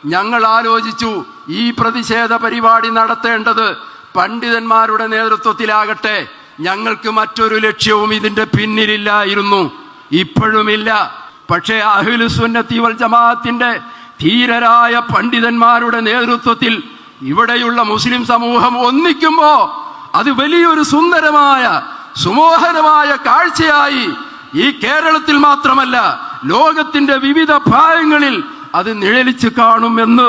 ഞങ്ങൾ ആലോചിച്ചു, ഈ പ്രതിഷേധ പരിപാടി നടത്തേണ്ടത് പണ്ഡിതന്മാരുടെ നേതൃത്വത്തിലാകട്ടെ. ഞങ്ങൾക്ക് മറ്റൊരു ലക്ഷ്യവും ഇതിന്റെ പിന്നിലില്ലായിരുന്നു, ഇപ്പോഴുമില്ല. പക്ഷേ അഹ്ലുസുന്നത്തി വൽ ജമാഅത്തിന്റെ ധീരരായ പണ്ഡിതന്മാരുടെ നേതൃത്വത്തിൽ ഇവിടെയുള്ള മുസ്ലിം സമൂഹം ഒന്നിക്കുമ്പോ അത് വലിയൊരു സുന്ദരമായ സുമോഹനമായ കാഴ്ചയായി ഈ കേരളത്തിൽ മാത്രമല്ല ലോകത്തിന്റെ വിവിധ ഭാഗങ്ങളിൽ അത് നിഴലിച്ചു കാണുമെന്ന്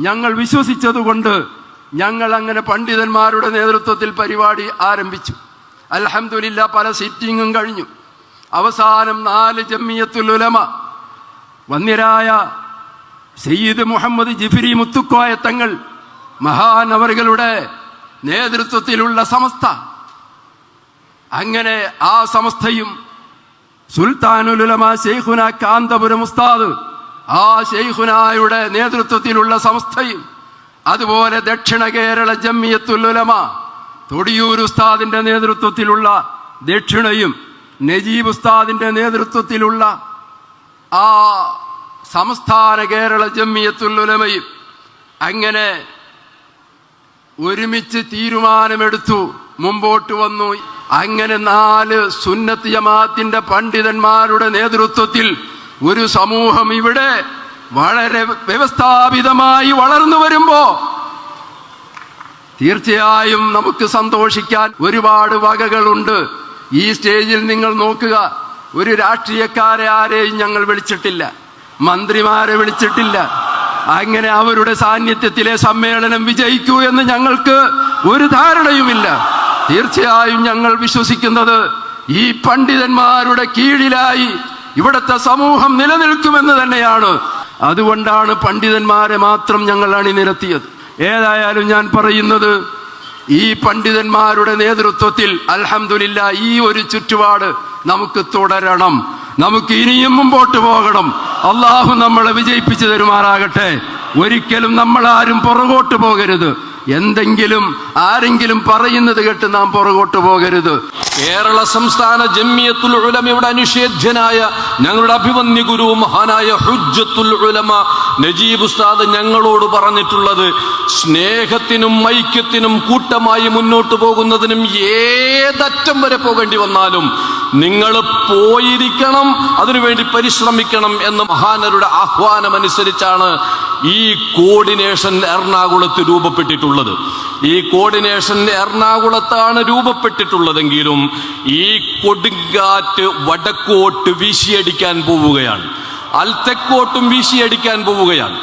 ഞങ്ങൾ വിശ്വസിച്ചതുകൊണ്ട് ഞങ്ങൾ അങ്ങനെ പണ്ഡിതന്മാരുടെ നേതൃത്വത്തിൽ പരിപാടി ആരംഭിച്ചു. അൽഹംദുലില്ലാ, പല സിറ്റിങ്ങും കഴിഞ്ഞു. അവസാനം 4 ജമിയത്തുൽ ഉലമ വന്ദ്യരായ സയ്യിദ് മുഹമ്മദ് ജിഫ്രി മുത്തുക്കോയ തങ്ങൾ മഹാനവറുകളുടെ നേതൃത്വത്തിലുള്ള സമസ്ത, അങ്ങനെ ആ സമസ്തയും സുൽത്താനുൽ ഉലമ ശൈഖുന കാന്തപുരം ഉസ്താദ്, ആ ശൈഖുനായുടെ നേതൃത്വത്തിലുള്ള സമസ്തയും, അതുപോലെ ദക്ഷിണ കേരള ജമിയത്തുൽ ഉലമ തൊടിയൂർ ഉസ്താദിന്റെ നേതൃത്വത്തിലുള്ള ദക്ഷിണയും നജീബ് ഉസ്താദിന്റെ നേതൃത്വത്തിലുള്ള ആ സംസ്ഥാന കേരള ജമിയത്തുൽ ഉലമയും അങ്ങനെ ഒരുമിച്ച് തീരുമാനമെടുത്തു, മുമ്പോട്ട് വന്നു. അങ്ങനെ 4 സുന്നത്ത് ജമാഅത്തിന്റെ പണ്ഡിതന്മാരുടെ നേതൃത്വത്തിൽ ഒരു സമൂഹം ഇവിടെ വളരെ വ്യവസ്ഥാപിതമായി വളർന്നു വരുമ്പോ തീർച്ചയായും നമുക്ക് സന്തോഷിക്കാൻ ഒരുപാട് വകകളുണ്ട്. ഈ സ്റ്റേജിൽ നിങ്ങൾ നോക്കുക, ഒരു രാഷ്ട്രീയക്കാരെ ആരെയും ഞങ്ങൾ വിളിച്ചിട്ടില്ല, മന്ത്രിമാരെ വിളിച്ചിട്ടില്ല. അങ്ങനെ അവരുടെ സാന്നിധ്യത്തിലെ സമ്മേളനം വിജയിക്കൂ എന്ന് ഞങ്ങൾക്ക് ഒരു ധാരണയുമില്ല. തീർച്ചയായും ഞങ്ങൾ വിശ്വസിക്കുന്നത് ഈ പണ്ഡിതന്മാരുടെ കീഴിലായി ഇവിടുത്തെ സമൂഹം നിലനിൽക്കുമെന്ന് തന്നെയാണ്. അതുകൊണ്ടാണ് പണ്ഡിതന്മാരെ മാത്രം ഞങ്ങൾ അണിനിരത്തിയത്. ഏതായാലും ഞാൻ പറയുന്നത്, ഈ പണ്ഡിതന്മാരുടെ നേതൃത്വത്തിൽ അൽഹംദുലില്ലാ ഈ ഒരു ചുറ്റുപാട് നമുക്ക് തുടരണം, നമുക്ക് ഇനിയും മുമ്പോട്ട് പോകണം. അള്ളാഹു നമ്മളെ വിജയിപ്പിച്ചു തരുമാറാകട്ടെ. ഒരിക്കലും നമ്മളാരും പുറകോട്ട് പോകരുത്. എന്തെങ്കിലും ആരെങ്കിലും പറയുന്നത് കേട്ട് നാം പുറകോട്ട് പോകരുത്. കേരള സംസ്ഥാന ജമിയത്തുൽ ഉലമയുടെ അനിഷേധ്യനായ ഞങ്ങളുടെ അഭിമന്യ ഗുരു മഹാനായ ഹുജ്ജത്തുൽ ഉലമ നജീബ് ഉസ്താദ് ഞങ്ങളോട് പറഞ്ഞിട്ടുള്ളത്, സ്നേഹത്തിനും ഐക്യത്തിനും കൂട്ടമായി മുന്നോട്ട് പോകുന്നതിനും ഏതറ്റം വരെ പോകേണ്ടി വന്നാലും നിങ്ങൾ പോയിരിക്കണം, അതിനുവേണ്ടി പരിശ്രമിക്കണം എന്ന മഹാനരുടെ ആഹ്വാനമനുസരിച്ചാണ് ഈ കോർഡിനേഷൻ എറണാകുളത്ത് രൂപപ്പെട്ടിട്ടുള്ളത്. ഈ കോർഡിനേഷൻ എറണാകുളത്താണ് രൂപപ്പെട്ടിട്ടുള്ളതെങ്കിലും ഈ കൊടുങ്കാറ്റ് വടക്കോട്ട് വീശിയടിക്കാൻ പോവുകയാണ്, തെക്കോട്ടും വീശിയടിക്കാൻ പോവുകയാണ്.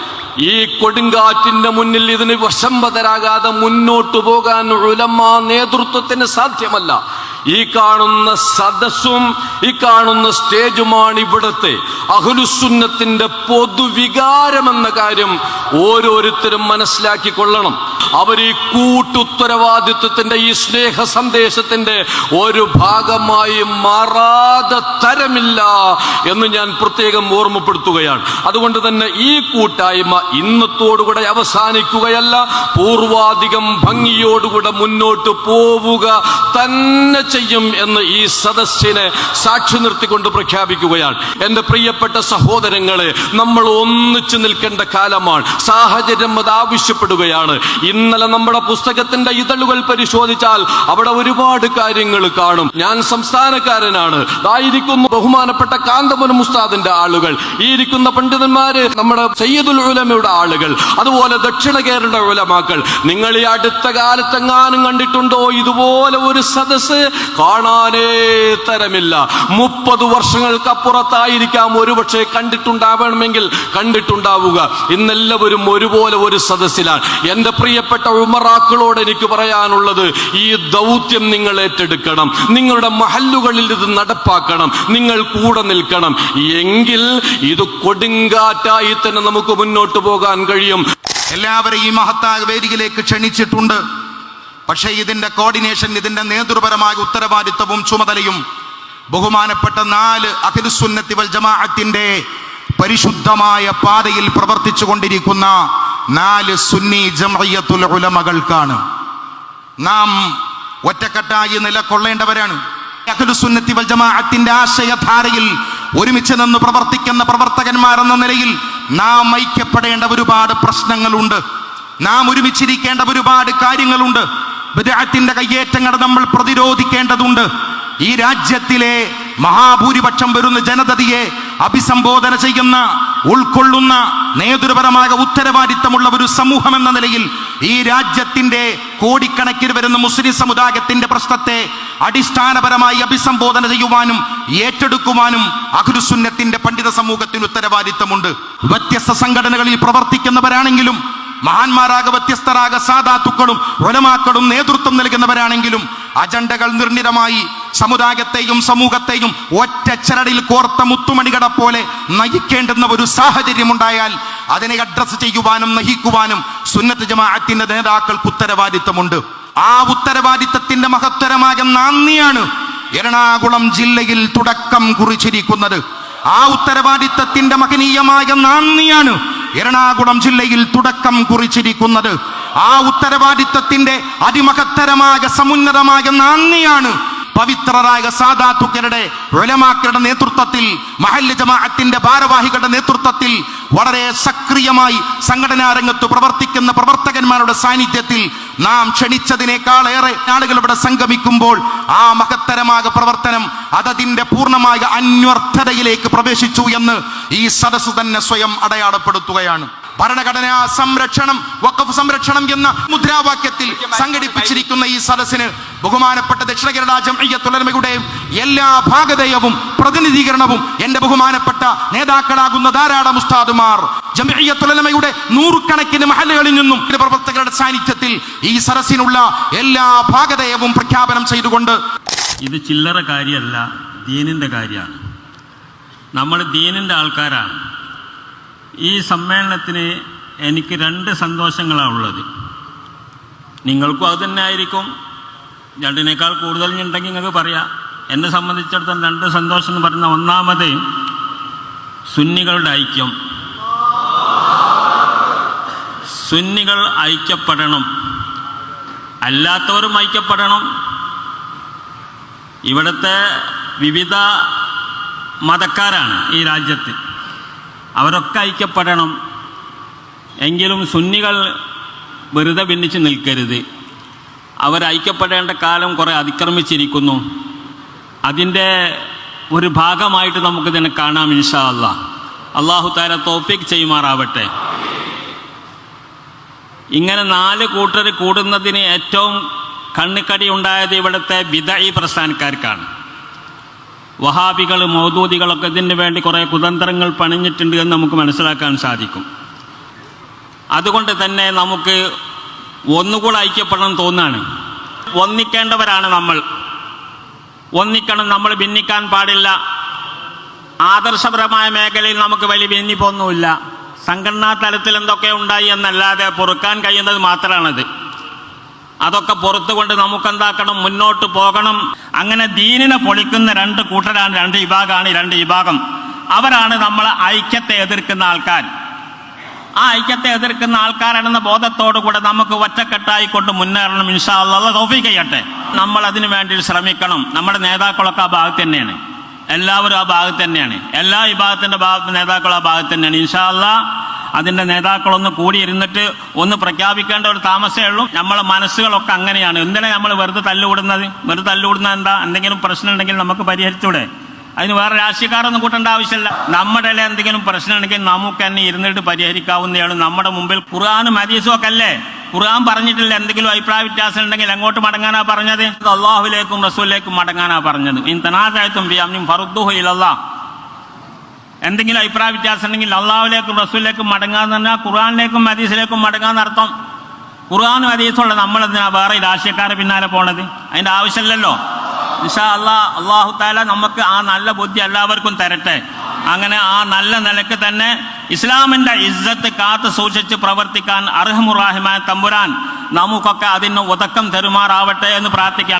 ഈ കൊടുങ്കാറ്റിന്റെ മുന്നിൽ ഇതിന് വശംവദരാകാതെ മുന്നോട്ടു പോകാൻ ഉലമാ നേതൃത്വത്തിന് സാധ്യമല്ല. ഈ കാണുന്ന സദസ്സും ഈ കാണുന്ന സ്റ്റേജുമാണ് ഇവിടുത്തെ അഹ്ലുസുന്നത്തിന്റെ പൊതുവികാരമെന്ന കാര്യം ഓരോരുത്തരും മനസ്സിലാക്കിക്കൊള്ളണം. അവർ ഈ കൂട്ടുത്തരവാദിത്വത്തിന്റെ ഈ സ്നേഹ സന്ദേശത്തിന്റെ ഒരു ഭാഗമായി മാറാതെ തരമില്ല എന്ന് ഞാൻ പ്രത്യേകം ഓർമ്മപ്പെടുത്തുകയാണ്. അതുകൊണ്ട് തന്നെ ഈ കൂട്ടായ്മ ഇന്നത്തോടുകൂടെ അവസാനിക്കുകയല്ല, പൂർവാധികം ഭംഗിയോടുകൂടെ മുന്നോട്ട് പോവുക തന്നെ ചെയ്യും എന്ന് ഈ സദസ്സിനെ സാക്ഷി നിർത്തിക്കൊണ്ട് പ്രഖ്യാപിക്കുകയാണ്. എന്റെ പ്രിയപ്പെട്ട സഹോദരങ്ങളെ, നമ്മൾ ഒന്നിച്ചു നിൽക്കേണ്ട കാലമാണ്. സാഹചര്യം അത് ആവശ്യപ്പെടുകയാണ്. ഇന്നലെ നമ്മുടെ പുസ്തകത്തിന്റെ ഇതളുകൾ പരിശോധിച്ചാൽ അവിടെ ഒരുപാട് കാര്യങ്ങൾ കാണും. ഞാൻ സംസ്ഥാനക്കാരനാണ്, ആയിരിക്കുന്നു ബഹുമാനപ്പെട്ട കാന്തപുരം ഉസ്താദിന്റെ ആളുകൾ, ഈ ഇരിക്കുന്ന പണ്ഡിതന്മാര് നമ്മുടെ സയ്യിദുൽ ഉലമയുടെ ആളുകൾ, അതുപോലെ ദക്ഷിണ കേരള ഉലമാക്കൾ. നിങ്ങൾ ഈ അടുത്ത കാലത്തെങ്ങാനും കണ്ടിട്ടുണ്ടോ ഇതുപോലെ ഒരു സദസ്സ്? കാണാനേ തരമില്ല. 30 വർഷങ്ങൾക്കപ്പുറത്തായിരിക്കാം ഒരുപക്ഷെ കണ്ടിട്ടുണ്ടാവണമെങ്കിൽ കണ്ടിട്ടുണ്ടാവുക. ഇന്നെല്ലാവരും ഒരുപോലെ ഒരു സദസ്സിലാണ്. എന്റെ പ്രിയപ്പെട്ട ഉമറാക്കളോട് എനിക്ക് പറയാനുള്ളത്, ഈ ദൗത്യം നിങ്ങൾ ഏറ്റെടുക്കണം, നിങ്ങളുടെ മഹല്ലുകളിൽ ഇത് നടപ്പാക്കണം, നിങ്ങൾ കൂടെ നിൽക്കണം. എങ്കിൽ ഇത് കൊടുങ്കാറ്റായി തന്നെ നമുക്ക് മുന്നോട്ട് പോകാൻ കഴിയും. എല്ലാവരെയും ഈ മഹത്തായ വേദിയിലേക്ക് ക്ഷണിച്ചിട്ടുണ്ട്. പക്ഷേ ഇതിന്റെ കോർഡിനേഷൻ, ഇതിന്റെ നേതൃപരമായ ഉത്തരവാദിത്വവും ചുമതലയും ബഹുമാനപ്പെട്ട 4 അഹ്ലുസുന്നത്തി വൽ ജമാഅത്തിന്റെ പരിശുദ്ധമായ പാതയിൽ പ്രവർത്തിച്ചു കൊണ്ടിരിക്കുന്ന 4 സുന്നി ജംഇയ്യത്തുൽ ഉലമകൾക്കാണ്. നാം ഒറ്റക്കെട്ടായി നിലകൊള്ളേണ്ടവരാണ്. അഹ്ലുസുന്നത്തി വൽ ജമാഅത്തിന്റെ ആശയധാരയിൽ ഒരുമിച്ച് നിന്ന് പ്രവർത്തിക്കുന്ന പ്രവർത്തകന്മാരെന്ന നിലയിൽ നാം ഐക്യപ്പെടേണ്ട ഒരുപാട് പ്രശ്നങ്ങളുണ്ട്. നാം ഒരുമിച്ചിരിക്കേണ്ട ഒരുപാട് കാര്യങ്ങളുണ്ട്. ബിദ്അത്തിന്റെ കയ്യേറ്റങ്ങൾ നമ്മൾ പ്രതിരോധിക്കേണ്ടതുണ്ട്. ഈ രാജ്യത്തിലെ മഹാഭൂരിപക്ഷം വരുന്ന ജനതയെ അഭിസംബോധന ചെയ്യുന്ന, ഉൾക്കൊള്ളുന്ന, നേതൃപരമായ ഉത്തരവാദിത്തമുള്ള ഒരു സമൂഹം എന്ന നിലയിൽ ഈ രാജ്യത്തിന്റെ കോടിക്കണക്കിന് വരുന്ന മുസ്ലിം സമുദായത്തിന്റെ പ്രശ്നത്തെ അടിസ്ഥാനപരമായി അഭിസംബോധന ചെയ്യുവാനും ഏറ്റെടുക്കുവാനും അഹ്ലുസുന്നത്തിന്റെ പണ്ഡിത സമൂഹത്തിന് ഉത്തരവാദിത്തമുണ്ട്. വ്യത്യസ്ത സംഘടനകളിൽ പ്രവർത്തിക്കുന്നവരാണെങ്കിലും, മഹാന്മാരാക വ്യത്യസ്തരാക സാദാത്തുക്കളും ഉലമാക്കളും നേതൃത്വം നൽകുന്നവരാണെങ്കിലും അജണ്ടകൾ നിർണിതമായി സമുദായത്തെയും സമൂഹത്തെയും ഒറ്റ ചരടിൽ കോർത്ത മുത്തുമണികളെ പോലെ നയിക്കേണ്ടുന്ന ഒരു സാഹചര്യം ഉണ്ടായാൽ അതിനെ അഡ്രസ് ചെയ്യുവാനും നയിക്കുവാനും സുന്നത്ത് ജമാഅത്തിന്റെ നേതാക്കൾക്ക് ഉത്തരവാദിത്തമുണ്ട്. ആ ഉത്തരവാദിത്തത്തിന്റെ മഹത്തരമായ നന്ദിയാണ് എറണാകുളം ജില്ലയിൽ തുടക്കം കുറിച്ചിരിക്കുന്നത്. ആ ഉത്തരവാദിത്തത്തിന്റെ മഹനീയമായ നന്ദിയാണ് എറണാകുളം ജില്ലയിൽ തുടക്കം കുറിച്ചിരിക്കുന്നത്. ആ ഉത്തരവാദിത്തത്തിന്റെ അതിമഹത്തരമായ സമുന്നതമായ നന്ദിയാണ് പവിത്രരായ സാദാത്തുക്കളുടെ ഉലമാക്കളുടെ നേതൃത്വത്തിൽ, മഹല്ല് ജമാഅത്തിന്റെ ഭാരവാഹികളുടെ നേതൃത്വത്തിൽ വളരെ സക്രിയമായി സംഘടനാ രംഗത്ത് പ്രവർത്തിക്കുന്ന പ്രവർത്തകന്മാരുടെ സാന്നിധ്യത്തിൽ നാം ക്ഷണിച്ചതിനേക്കാളേറെ ആളുകൾ ഇവിടെ സംഗമിക്കുമ്പോൾ ആ മഹത്തരമായ പ്രവർത്തനം അതതിന്റെ പൂർണ്ണമായ അന്വർത്ഥതയിലേക്ക് പ്രവേശിച്ചു എന്ന് ഈ സദസ്സ് തന്നെ സ്വയം അടയാളപ്പെടുത്തുകയാണ്. ഭരണഘടനാ സംരക്ഷണം, വഖഫ് സംരക്ഷണം എന്ന മുദ്രാവാക്യത്തിൽ സംഘടിപ്പിച്ചിരിക്കുന്ന ഈ സദസ്സിന് ബഹുമാനപ്പെട്ട ദക്ഷിണ കേരള ജംഇയ്യത്തുൽ ഉലമയുടെ എല്ലാ ഭാഗധേയവും പ്രതിനിധീകരണവും എന്റെ ബഹുമാനപ്പെട്ട നേതാക്കളാകുന്ന ധാരാളം ഉസ്താദുമാർ, ജംഇയ്യത്തുൽ ഉലമയുടെ നൂറുകണക്കിന് മഹല്ലുകളിൽ നിന്നും പ്രവർത്തകരുടെ സാന്നിധ്യത്തിൽ ഈ സദസ്സിനുള്ള എല്ലാ ഭാഗധേയവും പ്രഖ്യാപനം ചെയ്തുകൊണ്ട്, ഇത് ചില്ലറ കാര്യമല്ല, ദീനിൻ്റെ കാര്യമാണ്. നമ്മൾ ദീനിൻ്റെ ആൾക്കാരാണ്. ഈ സമ്മേളനത്തിന് എനിക്ക് 2 സന്തോഷങ്ങളാണ് ഉള്ളത്. നിങ്ങൾക്കും അത് തന്നെ ആയിരിക്കും. 2നേക്കാൾ കൂടുതൽ ഉണ്ടെങ്കിൽ നിങ്ങൾക്ക് പറയാം. എന്നെ സംബന്ധിച്ചിടത്തോളം 2 സന്തോഷം എന്ന് പറയുന്ന, ഒന്നാമത് സുന്നികളുടെ ഐക്യം. സുന്നികൾ ഐക്യപ്പെടണം, അല്ലാത്തവരും ഐക്യപ്പെടണം. ഇവിടുത്തെ വിവിധ മതക്കാരാണ് ഈ രാജ്യത്ത്, അവരൊക്കെ ഐക്യപ്പെടണം. എങ്കിലും സുന്നികൾ വെറുതെ ഭിന്നിച്ച് നിൽക്കരുത്. അവർ ഐക്യപ്പെടേണ്ട കാലം കുറേ അതിക്രമിച്ചിരിക്കുന്നു. അതിൻ്റെ ഒരു ഭാഗമായിട്ട് നമുക്കിതിനെ കാണാം ഇൻഷാ അല്ലാഹ്. അല്ലാഹു തആല തൗഫീഖ് ചെയ്യുമാറാവട്ടെ. ഇങ്ങനെ 4 കൂട്ടർ കൂടുന്നതിന് ഏറ്റവും കണ്ണിക്കടി ഉണ്ടായത് ഇവിടുത്തെ ബിദ്അഈ പ്രസ്ഥാനക്കാർക്കാണ്. വഹാബികൾ, മൗദൂദികളൊക്കെ ഇതിന് വേണ്ടി കുറേ കുതന്ത്രങ്ങൾ പണിഞ്ഞിട്ടുണ്ട് എന്ന് നമുക്ക് മനസ്സിലാക്കാൻ സാധിക്കും. അതുകൊണ്ട് തന്നെ നമുക്ക് ഒന്നുകൂടെ ഐക്യപ്പെടണം തോന്നാണ്. ഒന്നിക്കേണ്ടവരാണ് നമ്മൾ. ഒന്നിക്കണം, നമ്മൾ ഭിന്നിക്കാൻ പാടില്ല. ആദർശപരമായ മേഖലയിൽ നമുക്ക് വലിയ ഭിന്നിപ്പൊന്നുമില്ല. സംഘടനാ തലത്തിൽ എന്തൊക്കെ ഉണ്ടായി എന്നല്ലാതെ പൊറുക്കാൻ കഴിയുന്നത് മാത്രമാണത്. അതൊക്കെ പുറത്തുകൊണ്ട് നമുക്കെന്താക്കണം, മുന്നോട്ട് പോകണം. അങ്ങനെ ദീനിനെ പൊളിക്കുന്ന 2 കൂട്ടരാണ്, 2 വിഭാഗമാണ്. 2 വിഭാഗം അവരാണ് നമ്മൾ ഐക്യത്തെ എതിർക്കുന്ന ആൾക്കാർ. ആ ഐക്യത്തെ എതിർക്കുന്ന ആൾക്കാരാണെന്ന ബോധത്തോടു കൂടെ നമുക്ക് ഒറ്റക്കെട്ടായിക്കൊണ്ട് മുന്നേറണം. ഇൻഷാ അല്ലാഹ് തൗഫീഖ് ചെയ്യട്ടെ. നമ്മൾ അതിനു വേണ്ടി ശ്രമിക്കണം. നമ്മുടെ നേതാക്കളൊക്കെ ആ ഭാഗത്ത് തന്നെയാണ്. എല്ലാവരും ആ ഭാഗത്ത് തന്നെയാണ്. എല്ലാ വിഭാഗത്തിൻ്റെ നേതാക്കളും ആ ഭാഗത്ത് തന്നെയാണ്. ഇൻഷാ അല്ലാഹ് അതിൻ്റെ നേതാക്കളൊന്ന് കൂടിയിരുന്നിട്ട് ഒന്ന് പ്രഖ്യാപിക്കേണ്ട ഒരു താമസമേ ഉള്ളൂ. നമ്മളെ മനസ്സുകളൊക്കെ അങ്ങനെയാണ്. എന്തിനാണ് നമ്മൾ വെറുതെ തല്ലുകൂടുന്നത്? വെറുതെ തല്ലുകൂടുന്നത് എന്താ? എന്തെങ്കിലും പ്രശ്നം ഉണ്ടെങ്കിൽ നമുക്ക് പരിഹരിച്ചൂടെ? അതിന് വേറെ രാഷ്ട്രീയക്കാരൊന്നും കൂട്ടേണ്ട ആവശ്യമില്ല. നമ്മുടെ എന്തെങ്കിലും പ്രശ്നം ഉണ്ടെങ്കിൽ നമുക്ക് തന്നെ ഇരുന്നിട്ട് പരിഹരിക്കാവുന്നതാണ്. നമ്മുടെ മുമ്പിൽ ഖുർആനും ഹദീസും ഒക്കെ അല്ലേ? ഖുർആൻ പറഞ്ഞിട്ടില്ല എന്തെങ്കിലും അഭിപ്രായ വ്യത്യാസം ഉണ്ടെങ്കിൽ എങ്ങോട്ട് മടങ്ങാനാ പറഞ്ഞത്? അല്ലാഹുവിലേക്കും റസൂലിലേക്കും മടങ്ങാനാ പറഞ്ഞത്. ഇൻ തനാസഅതും ഫീ അംരിൻ ഫറുദ്ദൂഹു ഇലല്ലാഹ്. എന്തെങ്കിലും അഭിപ്രായ വ്യത്യാസം ഉണ്ടെങ്കിൽ അള്ളാഹുലേക്കും റസൂലിലേക്കും മടങ്ങാന്ന് പറഞ്ഞാൽ ഖുർആനിലേക്കും ഹദീസിലേക്കും മടങ്ങാന്ന് അർത്ഥം. ഖുർആനും ഹദീസുള്ള നമ്മളെന്തിനാ വേറെ രാഷ്ട്രീയക്കാരെ പിന്നാലെ പോണത്? അതിൻ്റെ ആവശ്യമില്ലല്ലോ. ഇൻഷാ അല്ലാഹ് അല്ലാഹു തആല നമുക്ക് ആ നല്ല ബുദ്ധി എല്ലാവർക്കും തരട്ടെ. അങ്ങനെ ആ നല്ല നിലക്ക് തന്നെ ഇസ്ലാമിൻ്റെ ഇസ്സത്ത് കാത്തു സൂക്ഷിച്ച് പ്രവർത്തിക്കാൻ അർഹമുർ റഹീമായ തമ്പുരാൻ നമുക്കൊക്കെ അതിന് ഉദക്കം തരുമാറാവട്ടെ എന്ന് പ്രാർത്ഥിക്കാം.